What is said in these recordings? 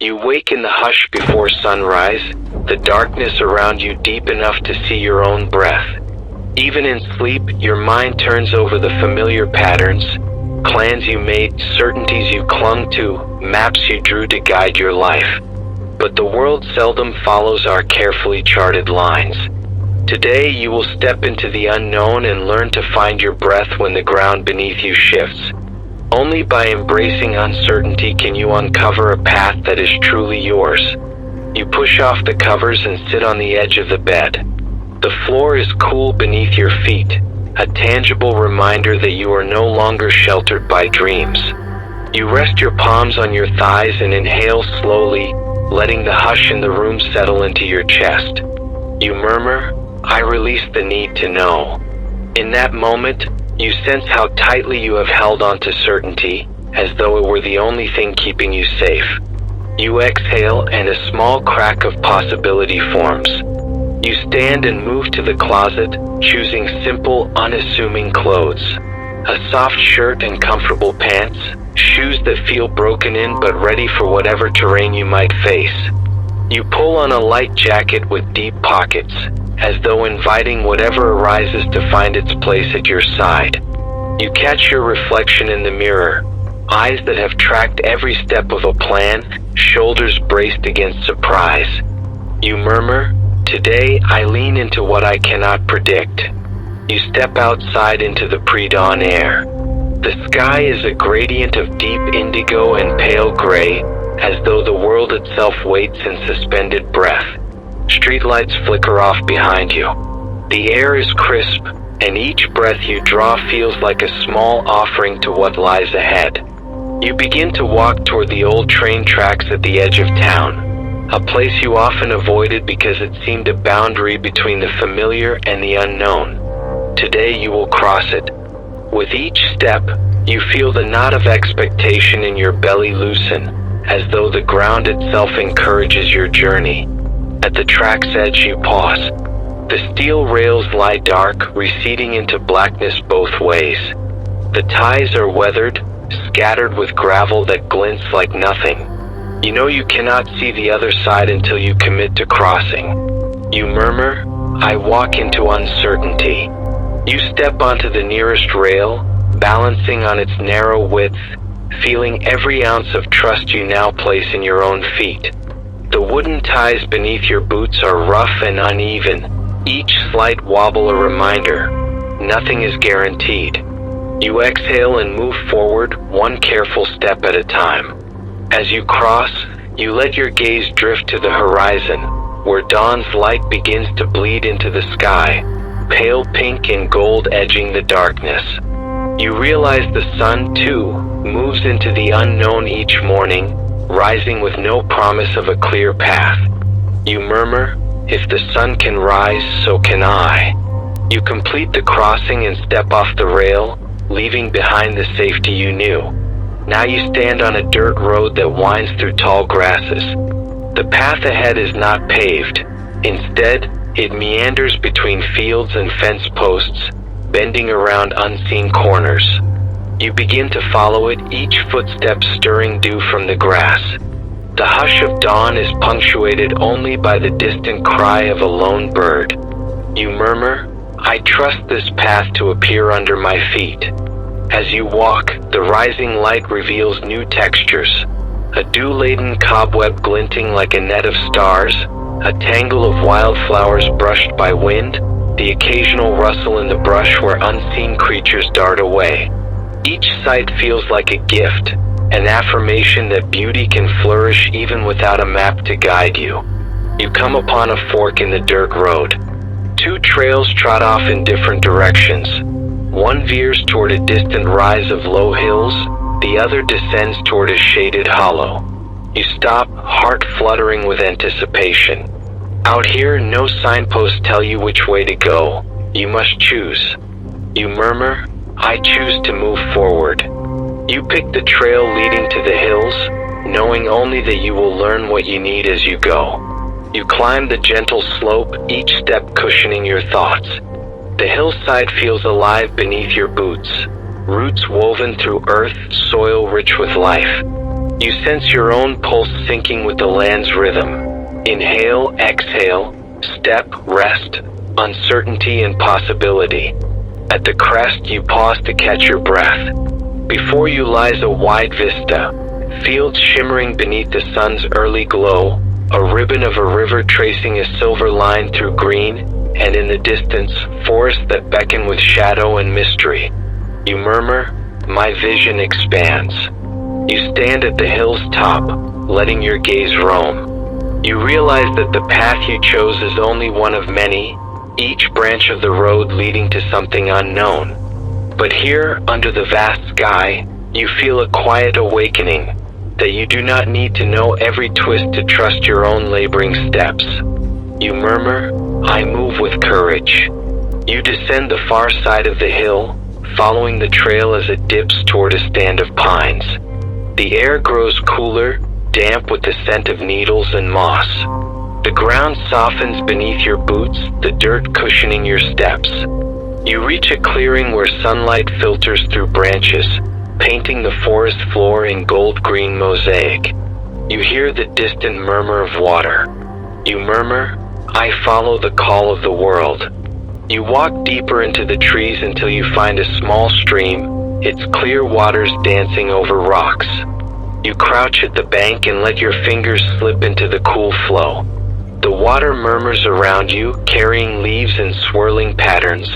You wake in the hush before sunrise, the darkness around you deep enough to see your own breath. Even in sleep, your mind turns over the familiar patterns, plans you made, certainties you clung to, maps you drew to guide your life. But the world seldom follows our carefully charted lines. Today, you will step into the unknown and learn to find your breath when the ground beneath you shifts. Only by embracing uncertainty can you uncover a path that is truly yours. You push off the covers and sit on the edge of the bed. The floor is cool beneath your feet, a tangible reminder that you are no longer sheltered by dreams. You rest your palms on your thighs and inhale slowly, letting the hush in the room settle into your chest. You murmur, "I release the need to know." In that moment, you sense how tightly you have held on to certainty, as though it were the only thing keeping you safe. You exhale and a small crack of possibility forms. You stand and move to the closet, choosing simple, unassuming clothes. A soft shirt and comfortable pants, shoes that feel broken in but ready for whatever terrain you might face. You pull on a light jacket with deep pockets, as though inviting whatever arises to find its place at your side. You catch your reflection in the mirror, eyes that have tracked every step of a plan, shoulders braced against surprise. You murmur, "Today I lean into what I cannot predict." You step outside into the pre-dawn air. The sky is a gradient of deep indigo and pale gray, as though the world itself waits in suspended breath. Streetlights flicker off behind you. The air is crisp, and each breath you draw feels like a small offering to what lies ahead. You begin to walk toward the old train tracks at the edge of town, a place you often avoided because it seemed a boundary between the familiar and the unknown. Today you will cross it. With each step, you feel the knot of expectation in your belly loosen, as though the ground itself encourages your journey. At the track's edge you pause. The steel rails lie dark, receding into blackness both ways. The ties are weathered, scattered with gravel that glints like nothing. You know you cannot see the other side until you commit to crossing. You murmur, "I walk into uncertainty." You step onto the nearest rail, balancing on its narrow width, feeling every ounce of trust you now place in your own feet. The wooden ties beneath your boots are rough and uneven, each slight wobble a reminder. Nothing is guaranteed. You exhale and move forward, one careful step at a time. As you cross, you let your gaze drift to the horizon, where dawn's light begins to bleed into the sky, pale pink and gold edging the darkness. You realize the sun, too, moves into the unknown each morning, rising with no promise of a clear path. You murmur, "If the sun can rise, so can I." You complete the crossing and step off the rail, leaving behind the safety you knew. Now you stand on a dirt road that winds through tall grasses. The path ahead is not paved. Instead, it meanders between fields and fence posts, bending around unseen corners. You begin to follow it, each footstep stirring dew from the grass. The hush of dawn is punctuated only by the distant cry of a lone bird. You murmur, "I trust this path to appear under my feet." As you walk, the rising light reveals new textures. A dew-laden cobweb glinting like a net of stars, a tangle of wildflowers brushed by wind, the occasional rustle in the brush where unseen creatures dart away. Each sight feels like a gift, an affirmation that beauty can flourish even without a map to guide you. You come upon a fork in the dirt road. Two trails trot off in different directions. One veers toward a distant rise of low hills, the other descends toward a shaded hollow. You stop, heart fluttering with anticipation. Out here, no signposts tell you which way to go. You must choose. You murmur, "I choose to move forward." You pick the trail leading to the hills, knowing only that you will learn what you need as you go. You climb the gentle slope, each step cushioning your thoughts. The hillside feels alive beneath your boots, roots woven through earth, soil rich with life. You sense your own pulse syncing with the land's rhythm. Inhale, exhale, step, rest, uncertainty and possibility. At the crest, you pause to catch your breath. Before you lies a wide vista, fields shimmering beneath the sun's early glow, a ribbon of a river tracing a silver line through green, and in the distance, forests that beckon with shadow and mystery. You murmur, "My vision expands." You stand at the hill's top, letting your gaze roam. You realize that the path you chose is only one of many, each branch of the road leading to something unknown. But here, under the vast sky, you feel a quiet awakening, that you do not need to know every twist to trust your own laboring steps. You murmur, "I move with courage." You descend the far side of the hill, following the trail as it dips toward a stand of pines. The air grows cooler, damp with the scent of needles and moss. The ground softens beneath your boots, the dirt cushioning your steps. You reach a clearing where sunlight filters through branches, painting the forest floor in gold-green mosaic. You hear the distant murmur of water. You murmur, "I follow the call of the world." You walk deeper into the trees until you find a small stream, its clear waters dancing over rocks. You crouch at the bank and let your fingers slip into the cool flow. The water murmurs around you, carrying leaves in swirling patterns,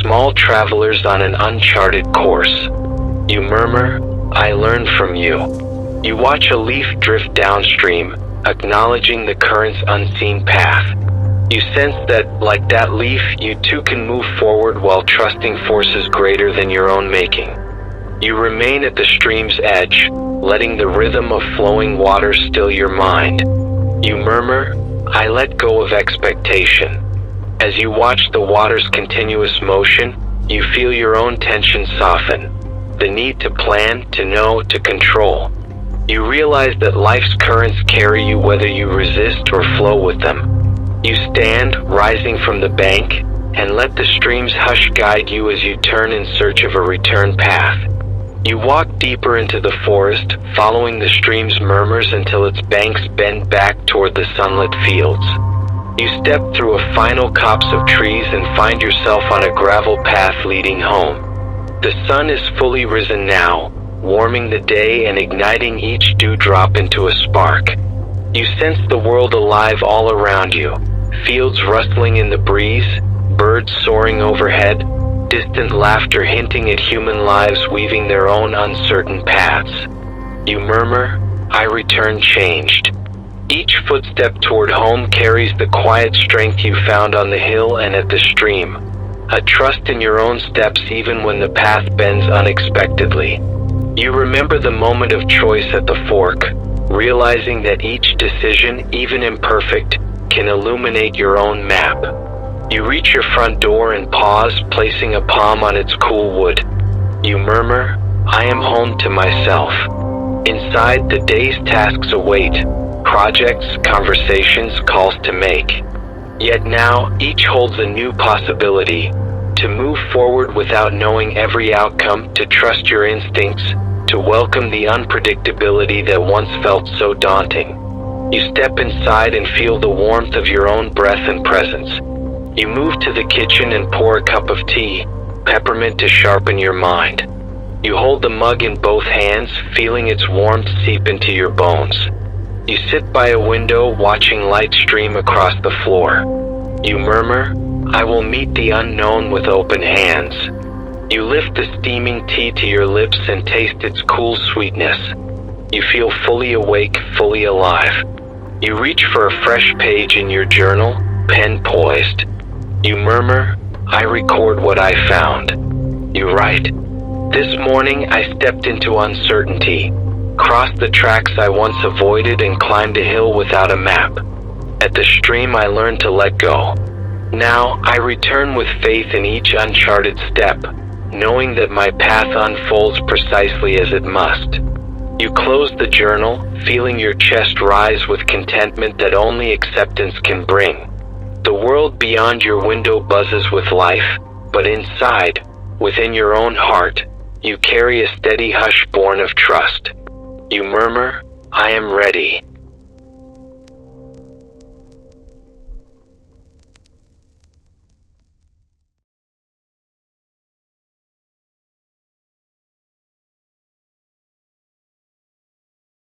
small travelers on an uncharted course. You murmur, "I learn from you." You watch a leaf drift downstream, acknowledging the current's unseen path. You sense that, like that leaf, you too can move forward while trusting forces greater than your own making. You remain at the stream's edge, letting the rhythm of flowing water still your mind. You murmur, "I let go of expectation." As you watch the water's continuous motion, you feel your own tension soften. The need to plan, to know, to control. You realize that life's currents carry you whether you resist or flow with them. You stand, rising from the bank, and let the stream's hush guide you as you turn in search of a return path. You walk deeper into the forest, following the stream's murmurs until its banks bend back toward the sunlit fields. You step through a final copse of trees and find yourself on a gravel path leading home. The sun is fully risen now, warming the day and igniting each dewdrop into a spark. You sense the world alive all around you, fields rustling in the breeze, birds soaring overhead, distant laughter hinting at human lives weaving their own uncertain paths. You murmur, "I return changed." Each footstep toward home carries the quiet strength you found on the hill and at the stream, a trust in your own steps even when the path bends unexpectedly. You remember the moment of choice at the fork, realizing that each decision, even imperfect, can illuminate your own map. You reach your front door and pause, placing a palm on its cool wood. You murmur, "I am home to myself." Inside, the day's tasks await, projects, conversations, calls to make. Yet now, each holds a new possibility, to move forward without knowing every outcome, to trust your instincts, to welcome the unpredictability that once felt so daunting. You step inside and feel the warmth of your own breath and presence. You move to the kitchen and pour a cup of tea, peppermint to sharpen your mind. You hold the mug in both hands, feeling its warmth seep into your bones. You sit by a window, watching light stream across the floor. You murmur, "I will meet the unknown with open hands." You lift the steaming tea to your lips and taste its cool sweetness. You feel fully awake, fully alive. You reach for a fresh page in your journal, pen poised. You murmur, "I record what I found." You write, "This morning I stepped into uncertainty, crossed the tracks I once avoided and climbed a hill without a map. At the stream I learned to let go. Now I return with faith in each uncharted step, knowing that my path unfolds precisely as it must." You close the journal, feeling your chest rise with contentment that only acceptance can bring. The world beyond your window buzzes with life, but inside, within your own heart, you carry a steady hush born of trust. You murmur, I am ready.